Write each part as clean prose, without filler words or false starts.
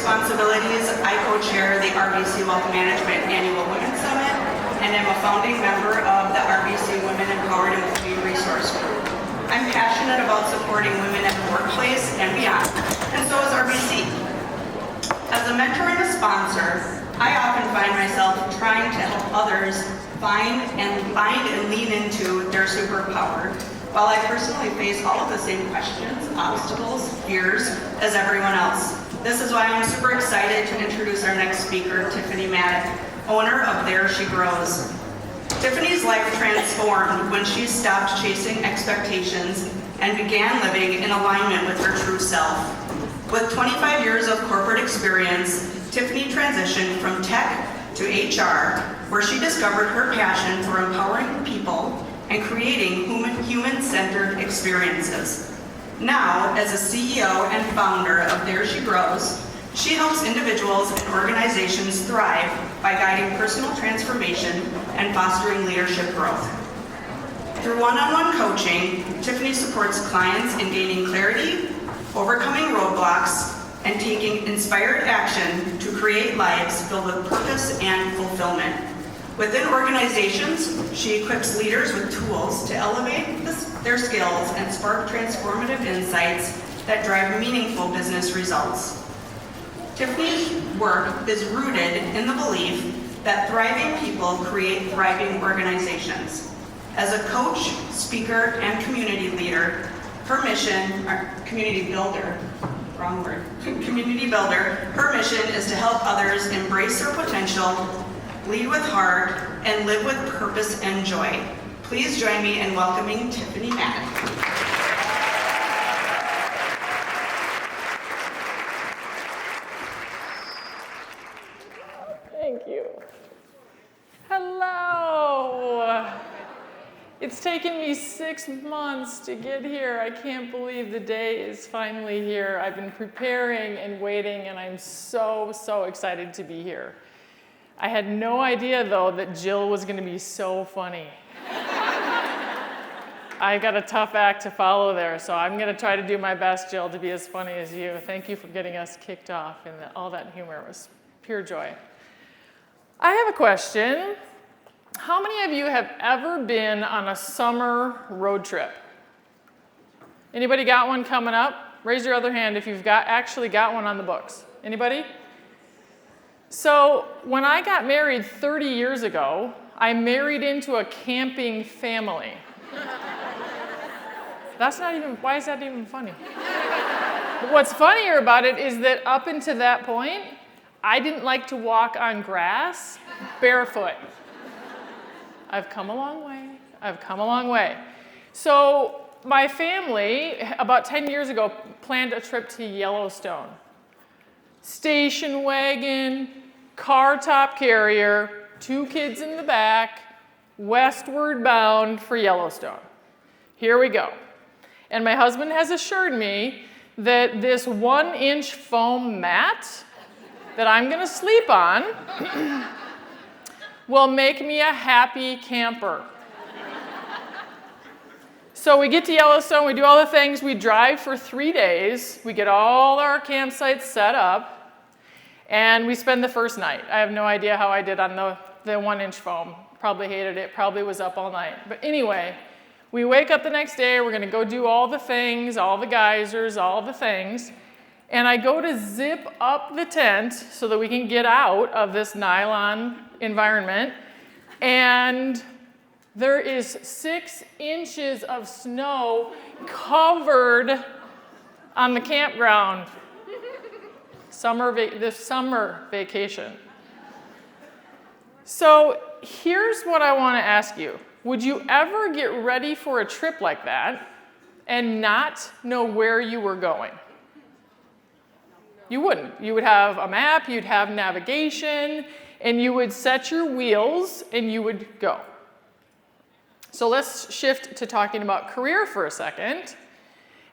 responsibilities, I co-chair the RBC Wealth Management Annual Women's Summit and am a founding member of the RBC Women Empowered Employee Resource Group. I'm passionate about supporting women in the workplace and beyond, and so is RBC. As a mentor and a sponsor, I often find myself trying to help others find and lean into their superpower, while I personally face all of the same questions, obstacles, fears as everyone else. This is why I'm super excited to introduce our next speaker, Tiffany Mattick, owner of There She Grows. Tiffany's life transformed when she stopped chasing expectations and began living in alignment with her true self. With 25 years of corporate experience, Tiffany transitioned from tech to HR, where she discovered her passion for empowering people and creating human-centered experiences. Now, as a CEO and founder of There She Grows, she helps individuals and organizations thrive by guiding personal transformation and fostering leadership growth. Through one-on-one coaching, Tiffany supports clients in gaining clarity, overcoming roadblocks, and taking inspired action to create lives filled with purpose and fulfillment. Within organizations, she equips leaders with tools to elevate their skills and spark transformative insights that drive meaningful business results. Tiffany's work is rooted in the belief that thriving people create thriving organizations. As a coach, speaker, and community leader, her mission, community builder, her mission is to help others embrace their potential, lead with heart, and live with purpose and joy. Please join me in welcoming Tiffany Mattick. Thank you. Hello. It's taken me 6 months to get here. I can't believe the day is finally here. I've been preparing and waiting, and I'm so excited to be here. I had no idea, though, that Jill was going to be so funny. I got a tough act to follow there, so I'm going to try to do my best, Jill, to be as funny as you. Thank you for getting us kicked off, and all that humor was pure joy. I have a question. How many of you have ever been on a summer road trip? Anybody got one coming up? Raise your other hand if you've actually got one on the books. Anybody? So when I got married 30 years ago, I married into a camping family. Why is that even funny? But what's funnier about it is that up until that point, I didn't like to walk on grass barefoot. I've come a long way. So my family, about 10 years ago, planned a trip to Yellowstone. Station wagon, car top carrier, 2 kids in the back, westward bound for Yellowstone. Here we go. And my husband has assured me that this 1-inch foam mat that I'm gonna sleep on will make me a happy camper. So we get to Yellowstone, we do all the things, we drive for 3 days, we get all our campsites set up, and we spend the first night. I have no idea how I did on the 1-inch foam. Probably hated it, probably was up all night. But anyway, we wake up the next day, we're gonna go do all the things, all the geysers, all the things, and I go to zip up the tent so that we can get out of this nylon environment, and there is 6 inches of snow covered on the campground. This summer vacation. So here's what I want to ask you. Would you ever get ready for a trip like that and not know where you were going? You wouldn't. You would have a map, you'd have navigation, and you would set your wheels and you would go. So let's shift to talking about career for a second,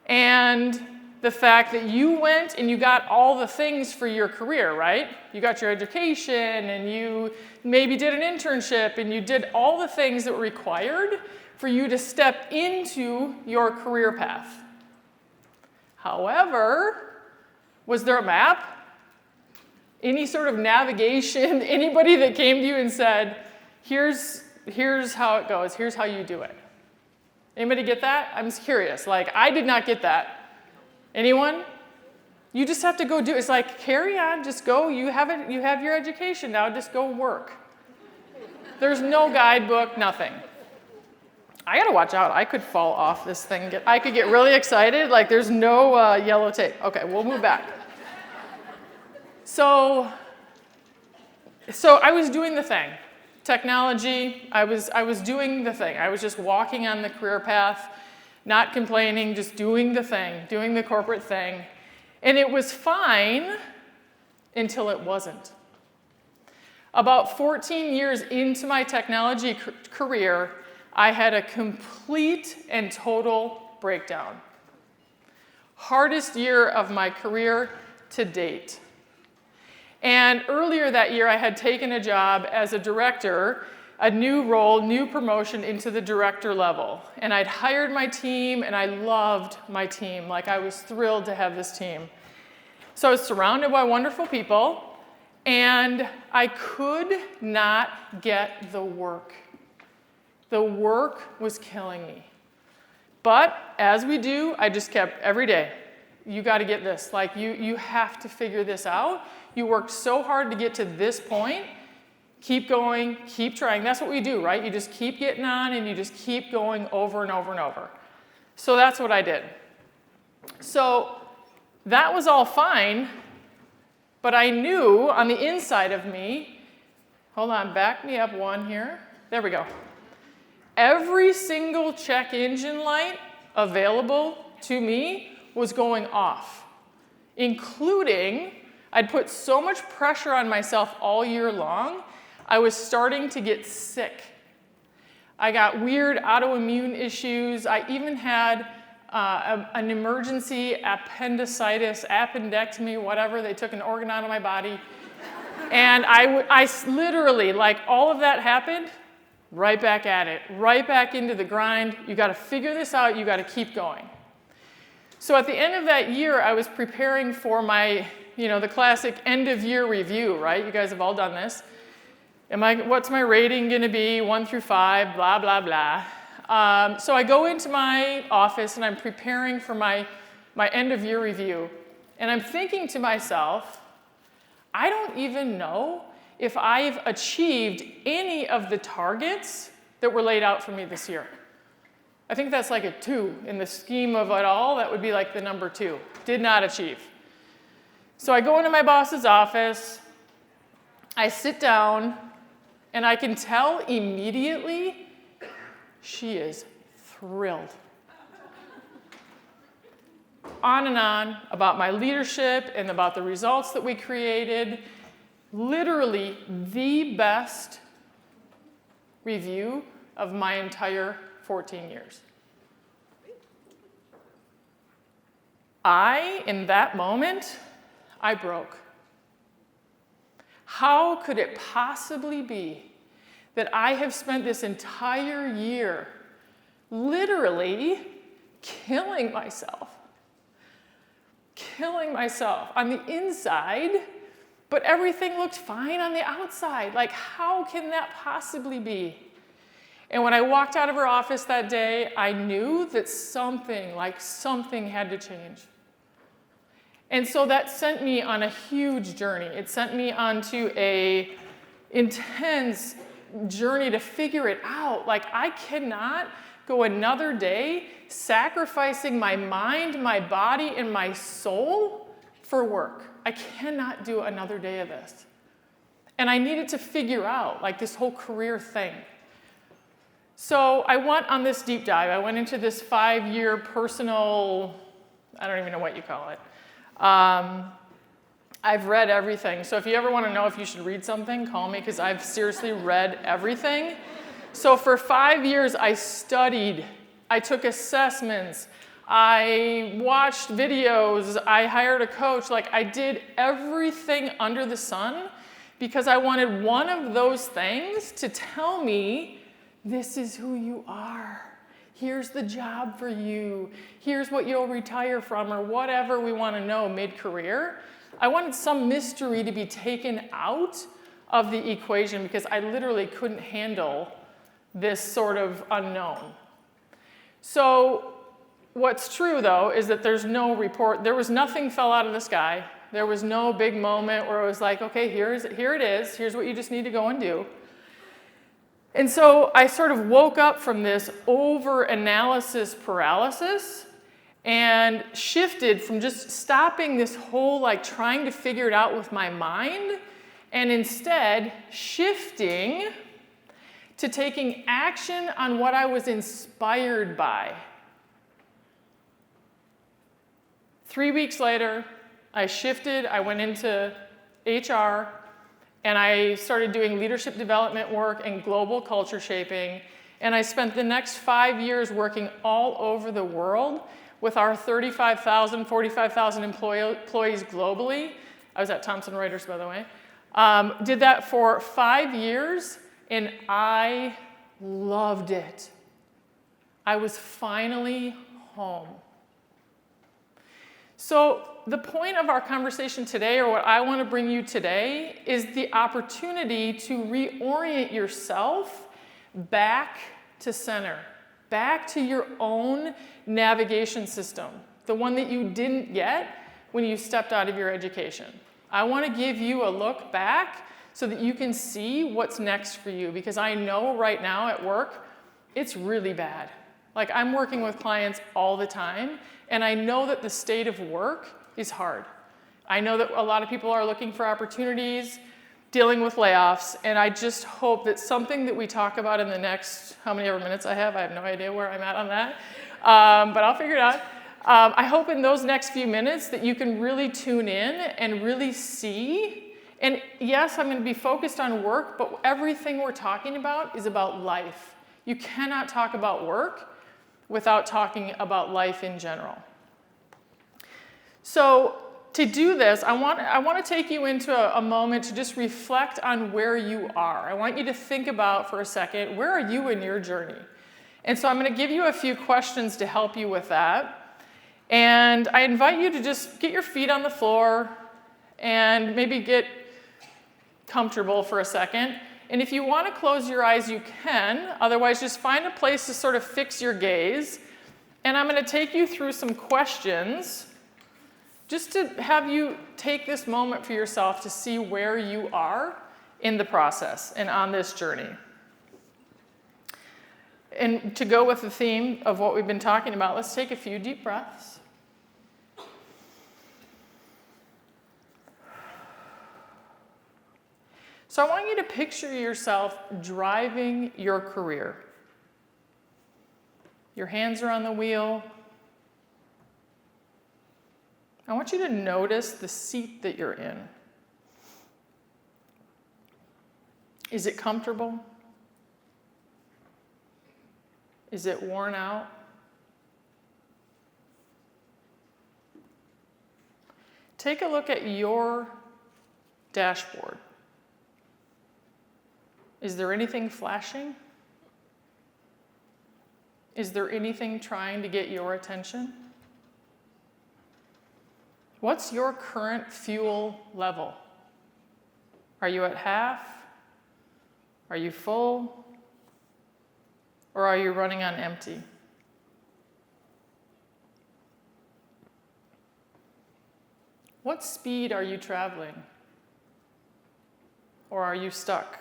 and the fact that you went and you got all the things for your career, right? You got your education, and you maybe did an internship, and you did all the things that were required for you to step into your career path. However, was there a map? any sort of navigation, anybody that came to you and said, here's how it goes, here's how you do it. Anybody get that? I'm just curious. Like, I did not get that. Anyone? You just have to go do it. It's like, carry on, just go. You have it. You have your education now. Just go work. There's no guidebook, nothing. I gotta watch out. I could fall off this thing. I could get really excited. Like, there's no yellow tape. Okay, we'll move back. So I was doing the thing. Technology, I was doing the thing. I was just walking on the career path, not complaining, just doing the thing, doing the corporate thing. And it was fine until it wasn't. About 14 years into my technology career, I had a complete and total breakdown. Hardest year of my career to date. And earlier that year, I had taken a job as a director, a new role, new promotion into the director level. And I'd hired my team, and I loved my team. Like, I was thrilled to have this team. So I was surrounded by wonderful people, and I could not get the work. The work was killing me. But as we do, I just kept every day. You got to get this. Like, you have to figure this out. You worked so hard to get to this point. Keep going, keep trying. That's what we do, right? You just keep getting on and you just keep going over and over and over. So that's what I did. So that was all fine, but I knew on the inside of me, hold on, back me up one here. There we go. Every single check engine light available to me was going off, including I'd put so much pressure on myself all year long, I was starting to get sick. I got weird autoimmune issues. I even had an emergency appendectomy, whatever. They took an organ out of my body. And I literally, like, all of that happened, right back at it, right back into the grind. You got to figure this out. You got to keep going. So at the end of that year, I was preparing for my, the classic end of year review, right? You guys have all done this. What's my rating going to be, 1 through 5, blah, blah, blah. So I go into my office and I'm preparing for my end of year review. And I'm thinking to myself, I don't even know if I've achieved any of the targets that were laid out for me this year. I think that's like a 2 in the scheme of it all. That would be like the number 2. Did not achieve. So I go into my boss's office, I sit down, and I can tell immediately she is thrilled. On and on about my leadership and about the results that we created. Literally the best review of my entire 14 years. In that moment, I broke. How could it possibly be that I have spent this entire year literally killing myself on the inside, but everything looked fine on the outside? Like, how can that possibly be? And when I walked out of her office that day, I knew that something had to change. And so that sent me on a huge journey. It sent me onto an intense journey to figure it out. Like, I cannot go another day sacrificing my mind, my body, and my soul for work. I cannot do another day of this. And I needed to figure out, like, this whole career thing. So I went on this deep dive. I went into this 5-year personal, I don't even know what you call it. I've read everything. So if you ever want to know if you should read something, call me, because I've seriously read everything. So for 5 years, I studied. I took assessments. I watched videos. I hired a coach. Like, I did everything under the sun because I wanted one of those things to tell me, this is who you are. Here's the job for you. Here's what you'll retire from, or whatever we want to know mid-career. I wanted some mystery to be taken out of the equation because I literally couldn't handle this sort of unknown. So what's true, though, is that there's no report. There was nothing fell out of the sky. There was no big moment where it was like, okay, here it is. Here's what you just need to go and do. And so I sort of woke up from this over-analysis paralysis and shifted from just stopping this whole like trying to figure it out with my mind and instead shifting to taking action on what I was inspired by. 3 weeks later, I shifted, I went into HR, and I started doing leadership development work and global culture shaping, and I spent the next 5 years working all over the world with our 35,000, 45,000 employees globally. I was at Thomson Reuters, by the way. Did that for 5 years, and I loved it. I was finally home. So the point of our conversation today, or what I want to bring you today, is the opportunity to reorient yourself back to center, back to your own navigation system, the one that you didn't get when you stepped out of your education. I want to give you a look back so that you can see what's next for you, because I know right now at work, it's really bad. Like, I'm working with clients all the time, and I know that the state of work is hard. I know that a lot of people are looking for opportunities, dealing with layoffs, and I just hope that something that we talk about in the next, how many ever minutes I have no idea where I'm at on that, but I'll figure it out. I hope in those next few minutes that you can really tune in and really see. And yes, I'm going to be focused on work, but everything we're talking about is about life. You cannot talk about work without talking about life in general. So to do this, I want to take you into a moment to just reflect on where you are. I want you to think about for a second, where are you in your journey? And so I'm going to give you a few questions to help you with that. And I invite you to just get your feet on the floor and maybe get comfortable for a second. And if you want to close your eyes, you can. Otherwise, just find a place to sort of fix your gaze. And I'm going to take you through some questions just to have you take this moment for yourself to see where you are in the process and on this journey. And to go with the theme of what we've been talking about, let's take a few deep breaths. So I want you to picture yourself driving your career. Your hands are on the wheel. I want you to notice the seat that you're in. Is it comfortable? Is it worn out? Take a look at your dashboard. Is there anything flashing? Is there anything trying to get your attention? What's your current fuel level? Are you at half? Are you full? Or are you running on empty? What speed are you traveling? Or are you stuck?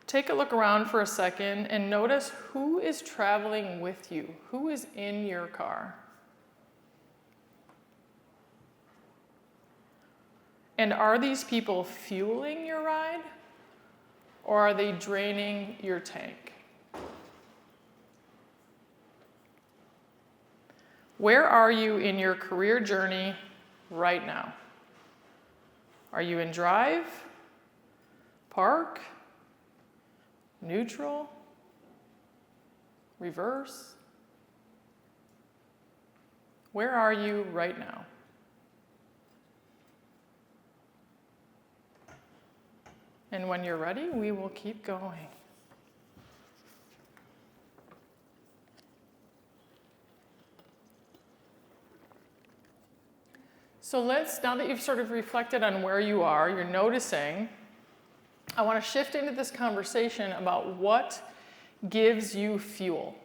Take a look around for a second and notice who is traveling with you. Who is in your car? And are these people fueling your ride, or are they draining your tank? Where are you in your career journey right now? Are you in drive, park, neutral, reverse? Where are you right now? And when you're ready, we will keep going. So now that you've sort of reflected on where you are, you're noticing, I want to shift into this conversation about what gives you fuel.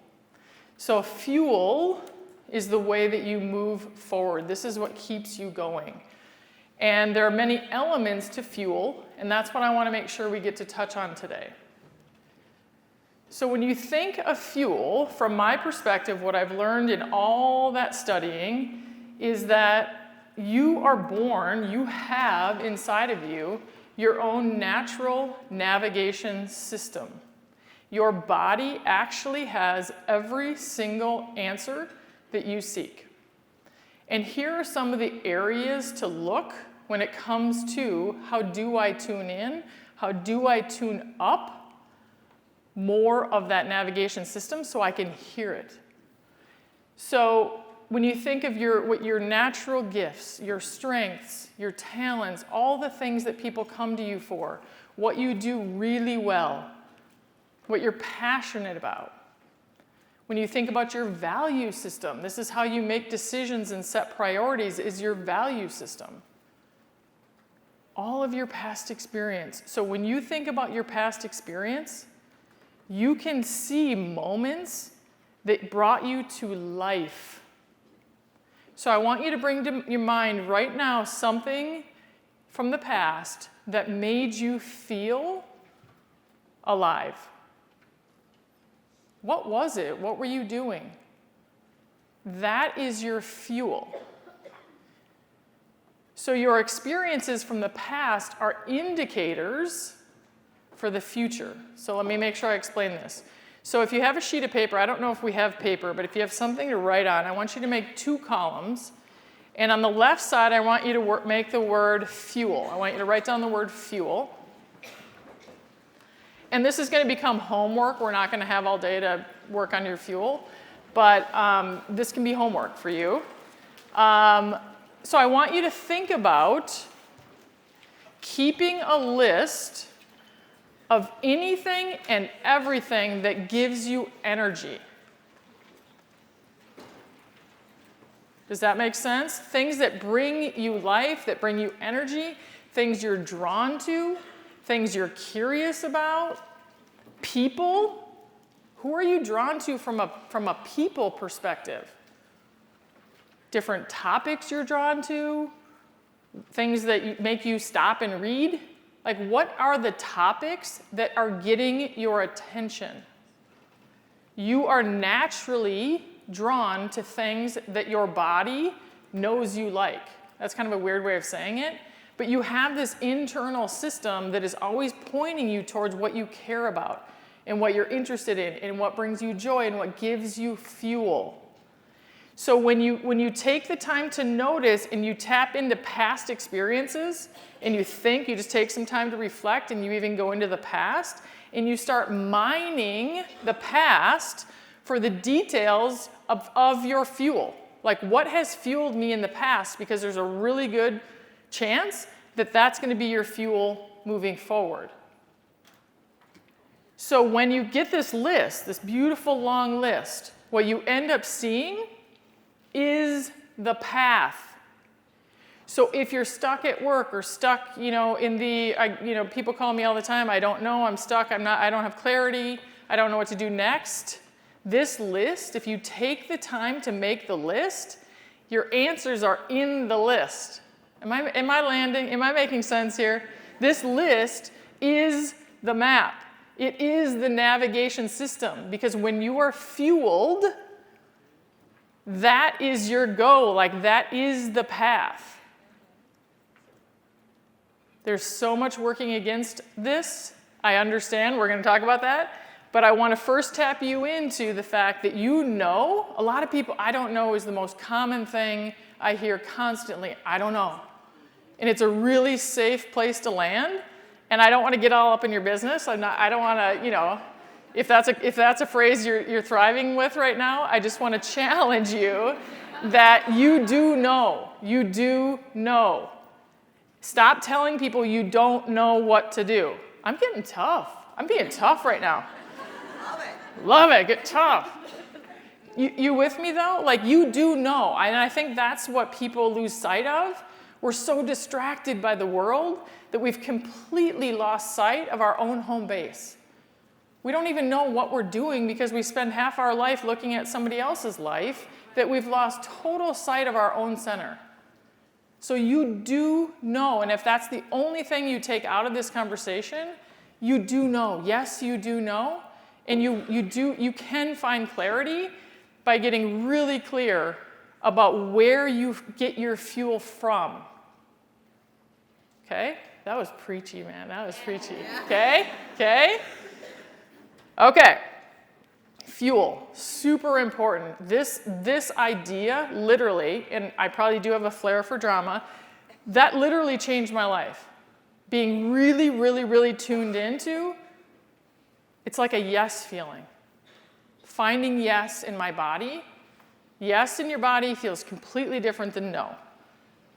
So fuel is the way that you move forward. This is what keeps you going. And there are many elements to fuel, and that's what I want to make sure we get to touch on today. So when you think of fuel, from my perspective, what I've learned in all that studying is that you are born, you have inside of you your own natural navigation system. Your body actually has every single answer that you seek. And here are some of the areas to look when it comes to how do I tune in, how do I tune up more of that navigation system so I can hear it. So when you think of your natural gifts, your strengths, your talents, all the things that people come to you for, what you do really well, what you're passionate about. When you think about your value system, this is how you make decisions and set priorities, is your value system. All of your past experience. So when you think about your past experience, you can see moments that brought you to life. So I want you to bring to your mind right now something from the past that made you feel alive. What was it? What were you doing? That is your fuel. So your experiences from the past are indicators for the future. So let me make sure I explain this. So if you have a sheet of paper, I don't know if we have paper, but if you have something to write on, I want you to make 2 columns. And on the left side, I want you to make the word fuel. I want you to write down the word fuel. And this is going to become homework. We're not going to have all day to work on your fuel, but this can be homework for you. So I want you to think about keeping a list of anything and everything that gives you energy. Does that make sense? Things that bring you life, that bring you energy, things you're drawn to, things you're curious about, people. Who are you drawn to from a people perspective? Different topics you're drawn to, things that make you stop and read. Like, what are the topics that are getting your attention? You are naturally drawn to things that your body knows you like. That's kind of a weird way of saying it. But you have this internal system that is always pointing you towards what you care about and what you're interested in and what brings you joy and what gives you fuel. So when you take the time to notice and you tap into past experiences and you just take some time to reflect and you even go into the past and you start mining the past for the details of your fuel. Like, what has fueled me in the past? Because there's a really good chance that that's going to be your fuel moving forward. So when you get this list, this beautiful long list, what you end up seeing is the path. So if you're stuck at work or stuck, in the, people call me all the time, I don't know, I'm stuck, I don't have clarity, I don't know what to do next. This list, if you take the time to make the list, your answers are in the list. Am I making sense here? This list is the map. It is the navigation system, because when you are fueled, that is your go, like that is the path. There's so much working against this. I understand, we're going to talk about that. But I want to first tap you into the fact that a lot of people, I don't know is the most common thing I hear constantly. I don't know. And it's a really safe place to land. And I don't want to get all up in your business. I don't want to, if that's a phrase you're thriving with right now, I just want to challenge you that you do know. You do know. Stop telling people you don't know what to do. I'm getting tough. I'm being tough right now. Love it. Get tough. You with me though? Like, you do know. And I think that's what people lose sight of We're so distracted by the world that we've completely lost sight of our own home base. We don't even know what we're doing because we spend half our life looking at somebody else's life, that we've lost total sight of our own center. So you do know, and if that's the only thing you take out of this conversation, you do know. Yes, you do know. And you can find clarity by getting really clear about where you get your fuel from. Okay? That was preachy, man. That was preachy. Okay? Okay? Okay. Fuel, super important. This idea, literally, and I probably do have a flair for drama, that literally changed my life. Being really, really, really tuned into, it's like a yes feeling. Finding yes in my body. Yes in your body feels completely different than no.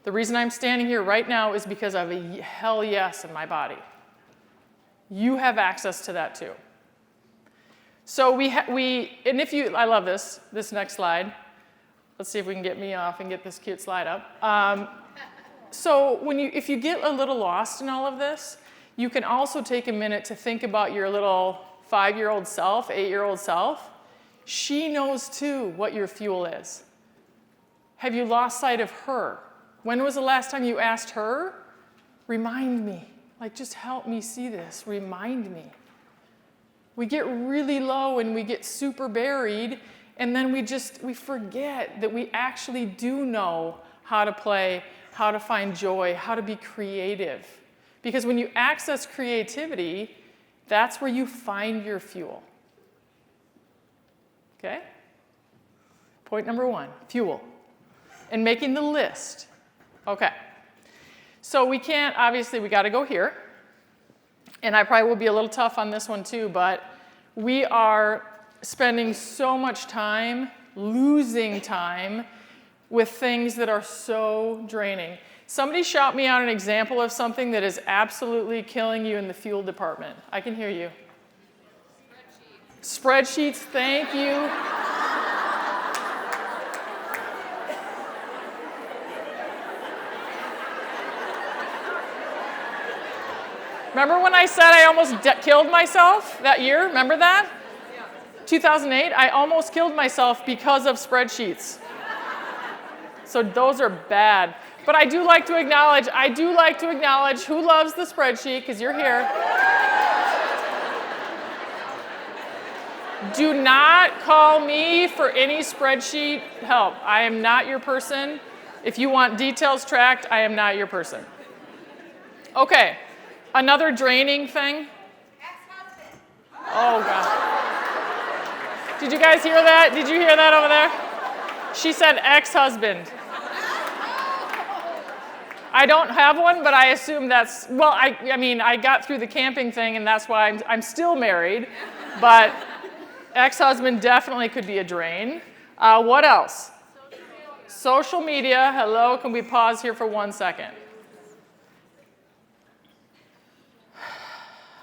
The reason I'm standing here right now is because I have a hell yes in my body. You have access to that too. So and if you, I love this next slide. Let's see if we can get me off and get this cute slide up. So if you get a little lost in all of this, you can also take a minute to think about your little 5-year-old self, 8-year-old self. She knows too what your fuel is. Have you lost sight of her? When was the last time you asked her, remind me, like just help me see this, remind me. We get really low and we get super buried, and then we forget that we actually do know how to play, how to find joy, how to be creative. Because when you access creativity, that's where you find your fuel. Okay? Point number 1, fuel. And making the list. Okay. So we can't, obviously, we got to go here. And I probably will be a little tough on this one too, but we are spending so much time, losing time, with things that are so draining. Somebody shout me out an example of something that is absolutely killing you in the fuel department. I can hear you. Spreadsheets, thank you. Remember when I said I almost killed myself that year? Remember that? Yeah. 2008, I almost killed myself because of spreadsheets. So those are bad. But I do like to acknowledge who loves the spreadsheet, because you're here. Do not call me for any spreadsheet help. I am not your person. If you want details tracked, I am not your person. Okay. Another draining thing. Ex-husband. Oh, God. Did you guys hear that? Did you hear that over there? She said ex-husband. I don't have one, but I assume that's, well, I mean, I got through the camping thing, and that's why I'm still married. But ex-husband definitely could be a drain. What else? Social media. Hello, can we pause here for 1 second?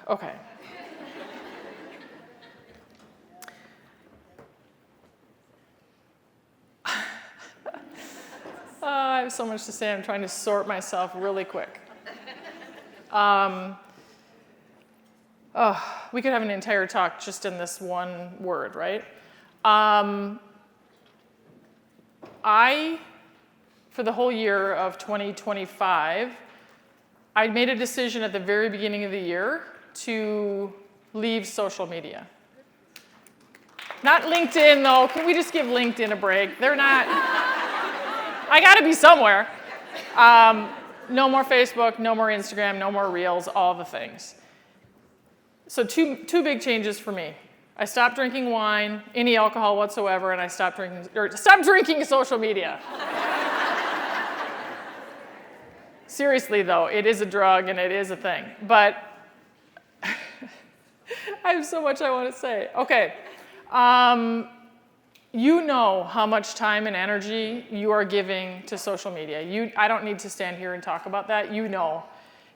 Okay. I have so much to say. I'm trying to sort myself really quick. We could have an entire talk just in this one word, right? For the whole year of 2025, I made a decision at the very beginning of the year to leave social media. Not LinkedIn, though. Can we just give LinkedIn a break? They're not. I got to be somewhere. No more Facebook, no more Instagram, no more Reels, all the things. So two big changes for me. I stopped drinking wine, any alcohol whatsoever, and I stopped drinking social media. Seriously, though, it is a drug and it is a thing. But I have so much I want to say. Okay. You know how much time and energy you are giving to social media. I don't need to stand here and talk about that. You know.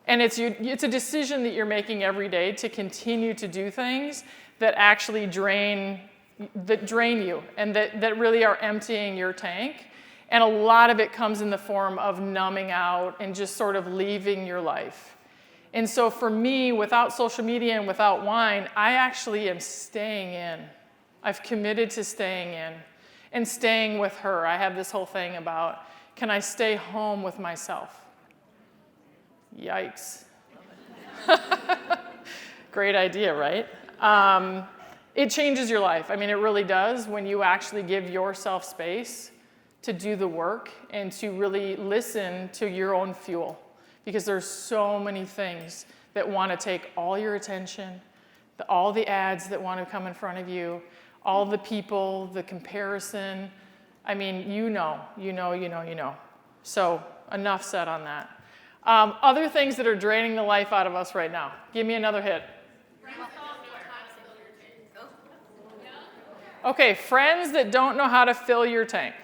And it's a decision that you're making every day to continue to do things that actually drain you and that really are emptying your tank. And a lot of it comes in the form of numbing out and just sort of leaving your life. And so for me, without social media and without wine, I actually am staying in. I've committed to staying in and staying with her. I have this whole thing about, can I stay home with myself? Yikes. Great idea, right? It changes your life. I mean, it really does when you actually give yourself space to do the work and to really listen to your own fuel. Because there's so many things that want to take all your attention, all the ads that want to come in front of you, all the people, the comparison. I mean, you know. So enough said on that. Other things that are draining the life out of us right now. Give me another hit. Okay, friends that don't know how to fill your tank.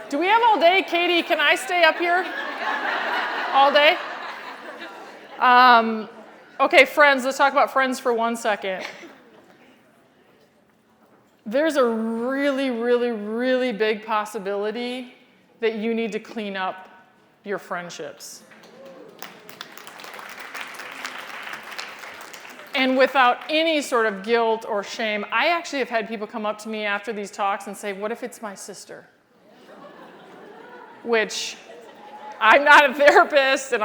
Do we have all day? Katie, can I stay up here all day? Okay, friends, let's talk about friends for 1 second. There's a really, really, really big possibility that you need to clean up your friendships. And without any sort of guilt or shame, I actually have had people come up to me after these talks and say, what if it's my sister? Which I'm not a therapist, and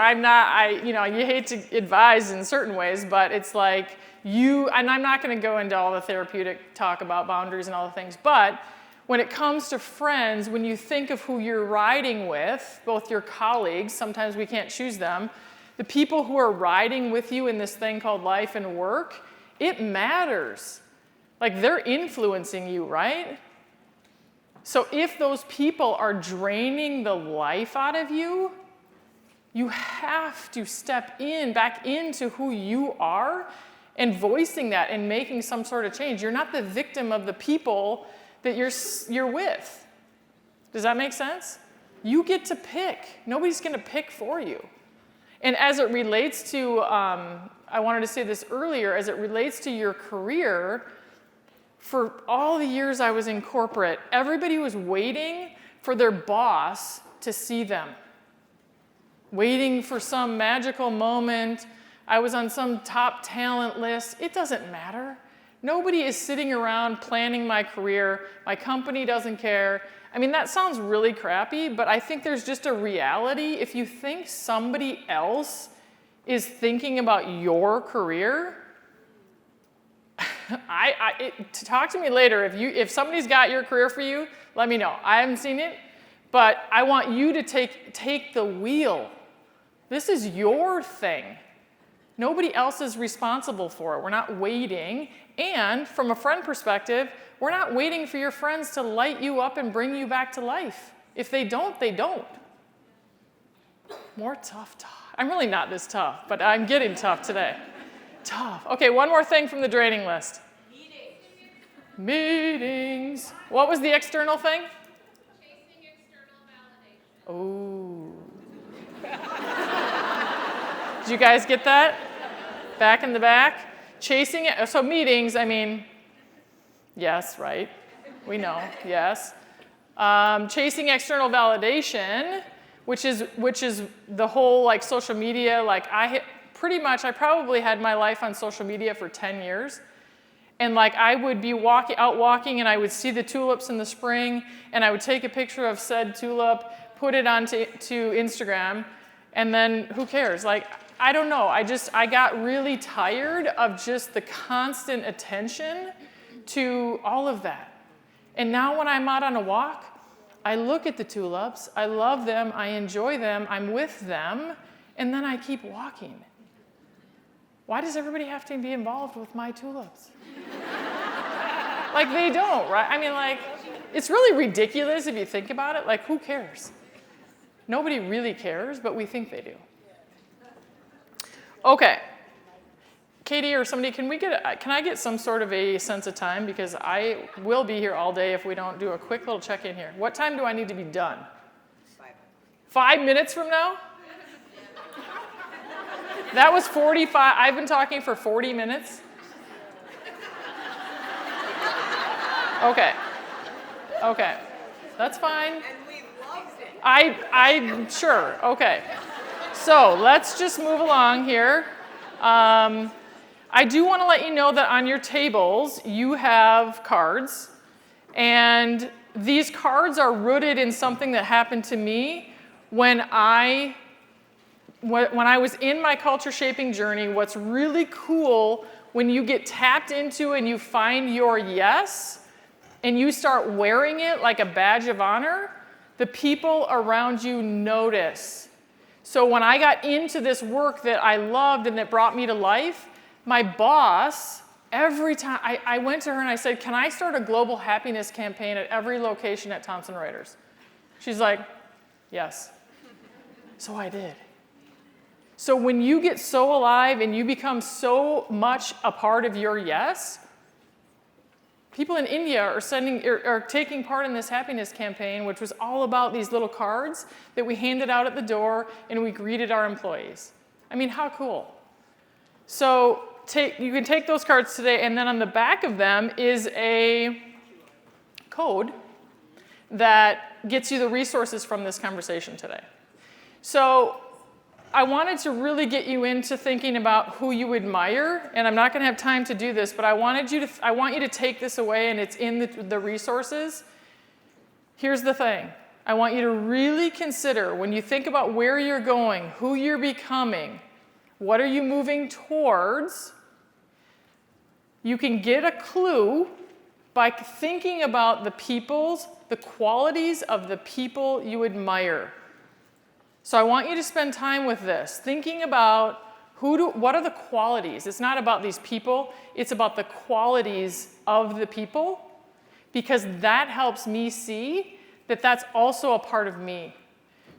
you hate to advise in certain ways, but it's like and I'm not going to go into all the therapeutic talk about boundaries and all the things, but when it comes to friends, when you think of who you're riding with, both your colleagues, sometimes we can't choose them, the people who are riding with you in this thing called life and work, it matters. Like, they're influencing you, right? So if those people are draining the life out of you, you have to step back into who you are and voicing that and making some sort of change. You're not the victim of the people that you're with. Does that make sense? You get to pick. Nobody's going to pick for you. And as it relates to, I wanted to say this earlier, as it relates to your career, for all the years I was in corporate, everybody was waiting for their boss to see them. Waiting for some magical moment. I was on some top talent list. It doesn't matter. Nobody is sitting around planning my career. My company doesn't care. I mean, that sounds really crappy, but I think there's just a reality. If you think somebody else is thinking about your career, talk to me later. If somebody's got your career for you, let me know. I haven't seen it, but I want you to take the wheel. This is your thing. Nobody else is responsible for it. We're not waiting. And from a friend perspective, we're not waiting for your friends to light you up and bring you back to life. If they don't, they don't. More tough talk. I'm really not this tough, but I'm getting tough today. Tough. Okay, one more thing from the draining list. Meetings. What was the external thing? Chasing external validation. Oh. Did you guys get that? Back in the back? Chasing it. So meetings, I mean, yes, right? We know, yes. Chasing external validation, which is the whole like social media. Like I probably had my life on social media for 10 years. And like I would be out walking and I would see the tulips in the spring and I would take a picture of said tulip, put it onto Instagram, and then who cares? Like, I don't know. I got really tired of just the constant attention to all of that. And now when I'm out on a walk, I look at the tulips, I love them, I enjoy them, I'm with them, and then I keep walking. Why does everybody have to be involved with my tulips? Like, they don't, right? I mean, like, it's really ridiculous if you think about it. Like, who cares? Nobody really cares, but we think they do. Okay. Katie or somebody, can I get some sort of a sense of time? Because I will be here all day if we don't do a quick little check-in here. What time do I need to be done? 5 minutes from now? That was 45. I've been talking for 40 minutes. Okay. Okay. That's fine. And we loved it. I'm sure. Okay. So let's just move along here. I do want to let you know that on your tables, you have cards. And these cards are rooted in something that happened to me when I was in my culture shaping journey. What's really cool when you get tapped into and you find your yes, and you start wearing it like a badge of honor, the people around you notice. So when I got into this work that I loved and that brought me to life, my boss, every time I went to her and I said, can I start a global happiness campaign at every location at Thomson Reuters? She's like, yes. So I did. So when you get so alive and you become so much a part of your yes, people in India are taking part in this happiness campaign, which was all about these little cards that we handed out at the door and we greeted our employees. I mean, how cool. So you can take those cards today, and then on the back of them is a code that gets you the resources from this conversation today. So I wanted to really get you into thinking about who you admire, and I'm not going to have time to do this, but I want you to take this away, and it's in the resources. Here's the thing. I want you to really consider, when you think about where you're going, who you're becoming, what are you moving towards, you can get a clue by thinking about the qualities of the people you admire. So I want you to spend time with this, thinking about what are the qualities. It's not about these people, it's about the qualities of the people, because that helps me see that that's also a part of me.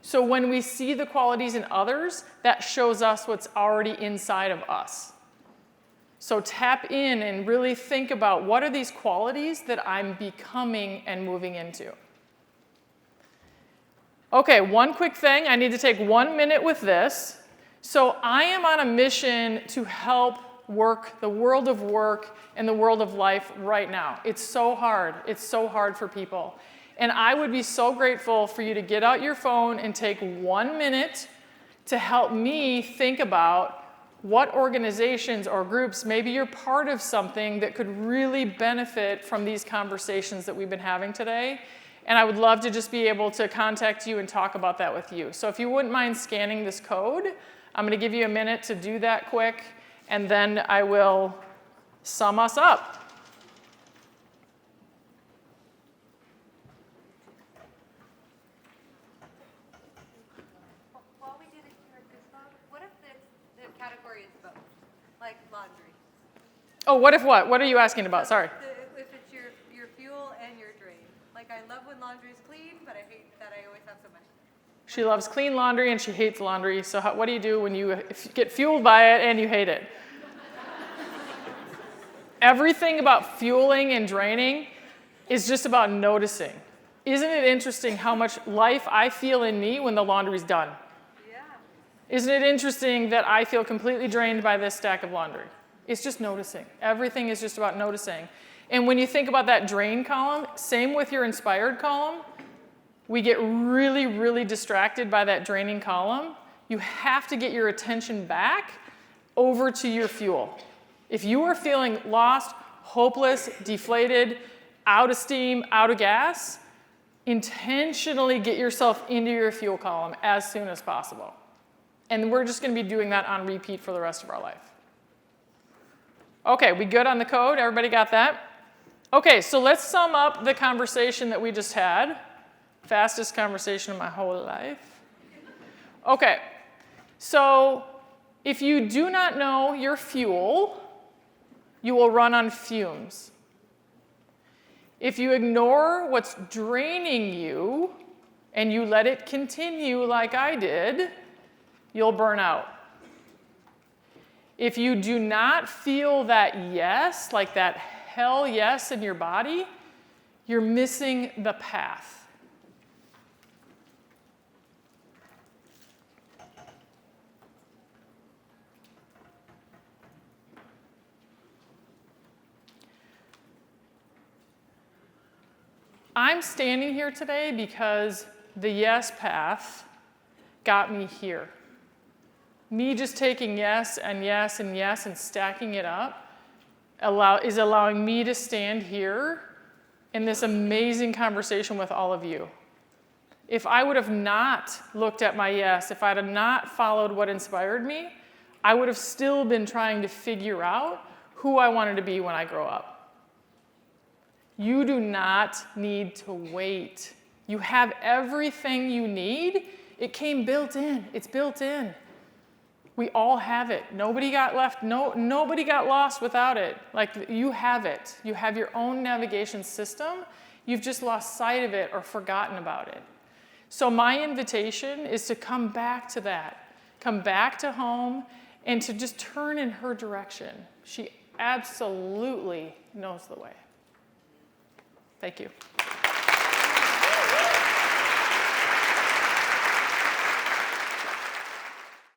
So when we see the qualities in others, that shows us what's already inside of us. So tap in and really think about what are these qualities that I'm becoming and moving into. Okay, one quick thing. I need to take 1 minute with this. So I am on a mission to help the world of work and the world of life right now. It's so hard. It's so hard for people. And I would be so grateful for you to get out your phone and take 1 minute to help me think about what organizations or groups, maybe you're part of something that could really benefit from these conversations that we've been having today. And I would love to just be able to contact you and talk about that with you. So if you wouldn't mind scanning this code, I'm going to give you a minute to do that quick, and then I will sum us up. While we do the what if the category is both, like laundry? Oh, what if what? What are you asking about? Sorry. If it's your fuel and your drain. Like, I love when laundry is clean, but I hate that I always have so much. She loves clean laundry and she hates laundry. So what do you do when you get fueled by it and you hate it? Everything about fueling and draining is just about noticing. Isn't it interesting how much life I feel in me when the laundry's done? Yeah. Isn't it interesting that I feel completely drained by this stack of laundry? It's just noticing. Everything is just about noticing. And when you think about that drain column, same with your inspired column, we get really, really distracted by that draining column. You have to get your attention back over to your fuel. If you are feeling lost, hopeless, deflated, out of steam, out of gas, intentionally get yourself into your fuel column as soon as possible. And we're just going to be doing that on repeat for the rest of our life. Okay, we good on the code? Everybody got that? Okay, so let's sum up the conversation that we just had. Fastest conversation of my whole life. Okay, so if you do not know your fuel, you will run on fumes. If you ignore what's draining you and you let it continue like I did, you'll burn out. If you do not feel that yes, like that hell yes in your body, you're missing the path. I'm standing here today because the yes path got me here. Me just taking yes and yes and yes and stacking it up is allowing me to stand here in this amazing conversation with all of you. If I would have not looked at my yes, if I'd have not followed what inspired me, I would have still been trying to figure out who I wanted to be when I grow up. You do not need to wait. You have everything you need. It came built in. It's built in. We all have it. Nobody got left, nobody got lost without it. Like, you have it. You have your own navigation system. You've just lost sight of it or forgotten about it. So my invitation is to come back to that. Come back to home and to just turn in her direction. She absolutely knows the way. Thank you.